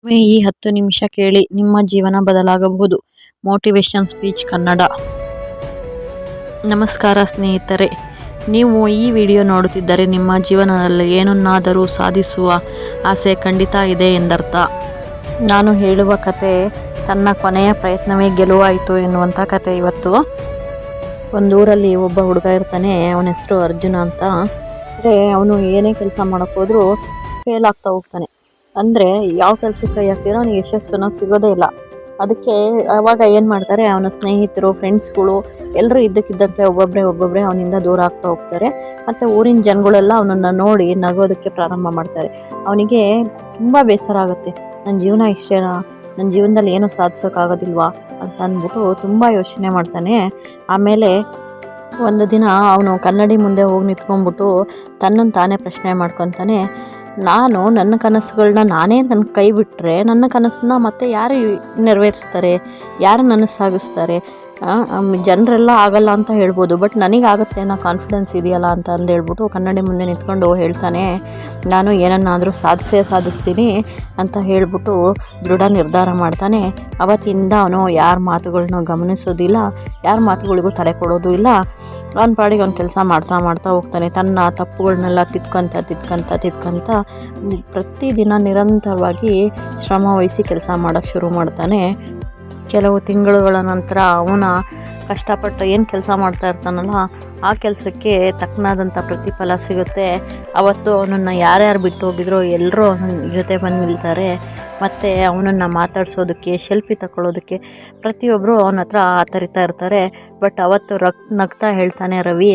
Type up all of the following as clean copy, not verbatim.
ಈ 10 ನಿಮಿಷ ಕೇಳಿ ನಿಮ್ಮ ಜೀವನ ಬದಲಾಗಬಹುದು. Motivation speech Kannada. ನಮಸ್ಕಾರ ಸ್ನೇಹಿತರೆ, ನೀವು ಈ ವಿಡಿಯೋ ನೋಡುತ್ತಿದ್ದರೆ ನಿಮ್ಮ ಜೀವನದಲ್ಲಿ ಏನನ್ನಾದರೂ ಸಾಧಿಸುವ ಆಸೆ ಖಂಡಿತ ಇದೆ ಎಂದರ್ಥ. ನಾನು ಹೇಳುವ ಕತೆ ತನ್ನ ಕೊನೆಯ ಪ್ರಯತ್ನವೇ ಗೆಲುವಾಯಿತು ಎನ್ನುವಂಥ ಕತೆ ಇವತ್ತು. ಒಂದೂರಲ್ಲಿ ಒಬ್ಬ ಹುಡುಗ ಇರ್ತಾನೆ, ಅವನ ಹೆಸರು ಅರ್ಜುನ ಅಂತ. ಅಂದರೆ ಅವನು ಏನೇ ಕೆಲಸ ಮಾಡೋಕ್ಕೋದ್ರೂ ಫೇಲ್ ಆಗ್ತಾ ಹೋಗ್ತಾನೆ. ಅಂದರೆ ಯಾವ ಕೆಲಸಕ್ಕೆ ಕೈ ಹಾಕಿರೋ ಅವನಿಗೆ ಯಶಸ್ಸನ್ನು ಸಿಗೋದೇ ಇಲ್ಲ. ಅದಕ್ಕೆ ಅವಾಗ ಏನು ಮಾಡ್ತಾರೆ, ಅವನ ಸ್ನೇಹಿತರು, ಫ್ರೆಂಡ್ಸ್ಗಳು ಎಲ್ಲರೂ ಇದ್ದಕ್ಕಿದ್ದಂತೆ ಒಬ್ಬೊಬ್ಬರೇ ಅವನಿಂದ ದೂರ ಆಗ್ತಾ ಹೋಗ್ತಾರೆ. ಮತ್ತು ಊರಿನ ಜನಗಳೆಲ್ಲ ಅವನನ್ನು ನೋಡಿ ನಗೋದಕ್ಕೆ ಪ್ರಾರಂಭ ಮಾಡ್ತಾರೆ. ಅವನಿಗೆ ತುಂಬ ಬೇಸರ ಆಗುತ್ತೆ. ನನ್ನ ಜೀವನ ಇಷ್ಟೇನಾ, ನನ್ನ ಜೀವನದಲ್ಲಿ ಏನೂ ಸಾಧಿಸೋಕ್ಕಾಗೋದಿಲ್ವಾ ಅಂತ ಅಂದ್ಬಿಟ್ಟು ತುಂಬ ಯೋಚನೆ ಮಾಡ್ತಾನೆ. ಆಮೇಲೆ ಒಂದು ದಿನ ಅವನು ಕನ್ನಡಿ ಮುಂದೆ ಹೋಗಿ ನಿಂತ್ಕೊಂಡ್ಬಿಟ್ಟು ತನ್ನನ್ನು ತಾನೇ ಪ್ರಶ್ನೆ ಮಾಡ್ಕೊತಾನೆ, ನಾನು ನನ್ನ ಕನಸುಗಳನ್ನ ನಾನೇ ನನ್ನ ಕೈ ಬಿಟ್ಟರೆ ನನ್ನ ಕನಸನ್ನ ಮತ್ತೆ ಯಾರು ನೆರವೇರಿಸ್ತಾರೆ, ಯಾರು ನನಗೆ ಸಾಗಿಸ್ತಾರೆ? ಜನರೆಲ್ಲ ಆಗಲ್ಲ ಅಂತ ಹೇಳ್ಬೋದು, ಬಟ್ ನನಗಾಗತ್ತೆ ಅನ್ನೋ ಕಾನ್ಫಿಡೆನ್ಸ್ ಇದೆಯಲ್ಲ ಅಂತ ಅಂದೇಳ್ಬಿಟ್ಟು ಕನ್ನಡಿ ಮುಂದೆ ನಿಂತ್ಕೊಂಡು ಹೇಳ್ತಾನೆ, ನಾನು ಏನನ್ನಾದರೂ ಸಾಧಿಸ್ತೀನಿ ಅಂತ ಹೇಳ್ಬಿಟ್ಟು ದೃಢ ನಿರ್ಧಾರ ಮಾಡ್ತಾನೆ. ಅವತ್ತಿಂದ ಅವನು ಯಾರ ಮಾತುಗಳನ್ನೂ ಗಮನಿಸೋದಿಲ್ಲ, ಯಾರ ಮಾತುಗಳಿಗೂ ತಲೆ ಕೊಡೋದು ಇಲ್ಲ. ಅವನ ಪಾಡಿಗೆ ಅವ್ನು ಕೆಲಸ ಮಾಡ್ತಾ ಹೋಗ್ತಾನೆ. ತನ್ನ ತಪ್ಪುಗಳನ್ನೆಲ್ಲ ತಿದ್ಕೊಂತ ಪ್ರತಿದಿನ ನಿರಂತರವಾಗಿ ಶ್ರಮ ವಹಿಸಿ ಕೆಲಸ ಮಾಡೋಕ್ಕೆ ಶುರು ಮಾಡ್ತಾನೆ. ಕೆಲವು ತಿಂಗಳುಗಳ ನಂತರ ಅವನ ಕಷ್ಟಪಟ್ಟು ಏನು ಕೆಲಸ ಮಾಡ್ತಾ ಇರ್ತಾನಲ್ಲ ಆ ಕೆಲಸಕ್ಕೆ ತಕ್ಕನಾದಂಥ ಪ್ರತಿಫಲ ಸಿಗುತ್ತೆ. ಅವತ್ತು ಅವನನ್ನು ಯಾರ್ಯಾರು ಬಿಟ್ಟು ಹೋಗಿದ್ರೋ ಎಲ್ಲರೂ ಅವನ ಜೊತೆ ಬಂದು ನಿಲ್ತಾರೆ. ಮತ್ತು ಅವನನ್ನು ಮಾತಾಡ್ಸೋದಕ್ಕೆ, ಸೆಲ್ಫಿ ತಗೊಳ್ಳೋದಕ್ಕೆ ಪ್ರತಿಯೊಬ್ಬರು ಅವನ ಹತ್ರ ಆತರಿತಾ ಇರ್ತಾರೆ. ಬಟ್ ಅವತ್ತು ನಗ್ತಾ ಹೇಳ್ತಾನೆ ರವಿ,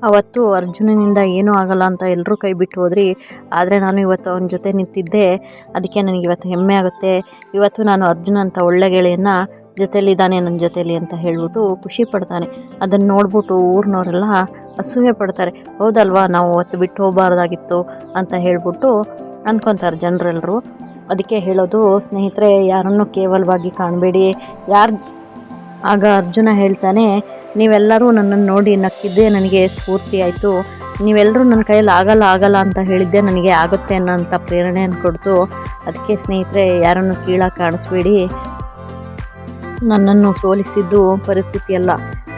ಅವತ್ತು ಅರ್ಜುನನಿಂದ ಏನೂ ಆಗಲ್ಲ ಅಂತ ಎಲ್ಲರೂ ಕೈ ಬಿಟ್ಟು ಹೋದ್ರಿ, ಆದರೆ ನಾನು ಇವತ್ತು ಅವನ ಜೊತೆ ನಿಂತಿದ್ದೆ, ಅದಕ್ಕೆ ನನಗೆ ಇವತ್ತು ಹೆಮ್ಮೆ ಆಗುತ್ತೆ. ಇವತ್ತು ನಾನು ಅರ್ಜುನ ಅಂತ ಒಳ್ಳೆ ಗೆಳೆಯನ್ನ ಜೊತೆಲಿದ್ದಾನೆ ನನ್ನ ಜೊತೆಲಿ ಅಂತ ಹೇಳ್ಬಿಟ್ಟು ಖುಷಿ ಪಡ್ತಾನೆ. ಅದನ್ನು ನೋಡ್ಬಿಟ್ಟು ಊರಿನವರೆಲ್ಲ ಅಸೂಯೆ ಪಡ್ತಾರೆ. ಹೌದಲ್ವಾ, ನಾವು ಅವತ್ತು ಬಿಟ್ಟು ಹೋಗಬಾರ್ದಾಗಿತ್ತು ಅಂತ ಹೇಳ್ಬಿಟ್ಟು ಅಂದ್ಕೊತಾರೆ ಜನರೆಲ್ಲರೂ. ಅದಕ್ಕೆ ಹೇಳೋದು ಸ್ನೇಹಿತರೆ, ಯಾರನ್ನು ಕೇವಲವಾಗಿ ಕಾಣಬೇಡಿ. ಆಗ ಅರ್ಜುನ ಹೇಳ್ತಾನೆ, ನೀವೆಲ್ಲರೂ ನನ್ನನ್ನು ನೋಡಿ ನಕ್ಕಿದ್ದೆ ನನಗೆ ಸ್ಫೂರ್ತಿ ಆಯಿತು. ನೀವೆಲ್ಲರೂ ನನ್ನ ಕೈಯಲ್ಲಿ ಆಗಲ್ಲ ಅಂತ ಹೇಳಿದ್ದೆ ನನಗೆ ಆಗುತ್ತೆ ಅನ್ನೋಂಥ ಪ್ರೇರಣೆಯನ್ನು ಕೊಡ್ತು. ಅದಕ್ಕೆ ಸ್ನೇಹಿತರೆ, ಯಾರನ್ನು ಕೀಳಾಗಿ ಕಾಣಿಸ್ಬೇಡಿ. ನನ್ನನ್ನು ಸೋಲಿಸಿದ್ದು ಪರಿಸ್ಥಿತಿ ಅಲ್ಲ,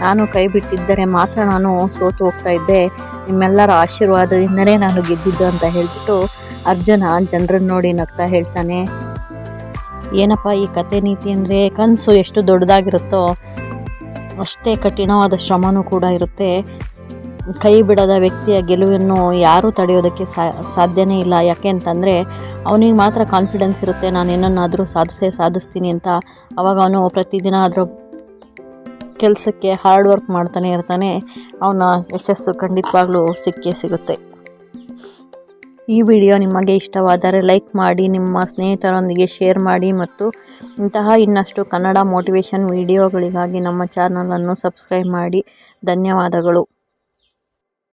ನಾನು ಕೈ ಬಿಟ್ಟಿದ್ದರೆ ಮಾತ್ರ ನಾನು ಸೋತು ಹೋಗ್ತಾ ಇದ್ದೆ. ನಿಮ್ಮೆಲ್ಲರ ಆಶೀರ್ವಾದದಿಂದಲೇ ನಾನು ಗೆದ್ದಿದ್ದು ಅಂತ ಹೇಳ್ಬಿಟ್ಟು ಅರ್ಜುನ ಜನರನ್ನು ನೋಡಿ ನಗ್ತಾ ಹೇಳ್ತಾನೆ. ಏನಪ್ಪ ಈ ಕತೆ ನೀತಿ ಅಂದರೆ, ಕನಸು ಎಷ್ಟು ದೊಡ್ಡದಾಗಿರುತ್ತೋ ಅಷ್ಟೇ ಕಠಿಣವಾದ ಶ್ರಮನೂ ಕೂಡ ಇರುತ್ತೆ. ಕೈ ಬಿಡದ ವ್ಯಕ್ತಿಯ ಗೆಲುವನ್ನು ಯಾರೂ ತಡೆಯೋದಕ್ಕೆ ಸಾಧ್ಯನೇ ಇಲ್ಲ. ಯಾಕೆ ಅಂತಂದರೆ ಅವನಿಗೆ ಮಾತ್ರ ಕಾನ್ಫಿಡೆನ್ಸ್ ಇರುತ್ತೆ, ನಾನು ಏನನ್ನಾದರೂ ಸಾಧಿಸ್ತೀನಿ ಅಂತ. ಅವಾಗ ಅವನು ಪ್ರತಿದಿನ ಅದರ ಕೆಲಸಕ್ಕೆ ಹಾರ್ಡ್ ವರ್ಕ್ ಮಾಡ್ತಾನೆ ಇರ್ತಾನೆ. ಅವನ ಯಶಸ್ಸು ಖಂಡಿತವಾಗ್ಲೂ ಸಿಗುತ್ತೆ. ಈ ವಿಡಿಯೋ ನಿಮಗೆ ಇಷ್ಟವಾದರೆ ಲೈಕ್ ಮಾಡಿ, ನಿಮ್ಮ ಸ್ನೇಹಿತರೊಂದಿಗೆ ಶೇರ್ ಮಾಡಿ ಮತ್ತು ಇಂತಹ ಇನ್ನಷ್ಟು ಕನ್ನಡ ಮೋಟಿವೇಶನ್ ವಿಡಿಯೋಗಳಿಗಾಗಿ ನಮ್ಮ ಚಾನಲನ್ನು ಸಬ್ಸ್ಕ್ರೈಬ್ ಮಾಡಿ. ಧನ್ಯವಾದಗಳು.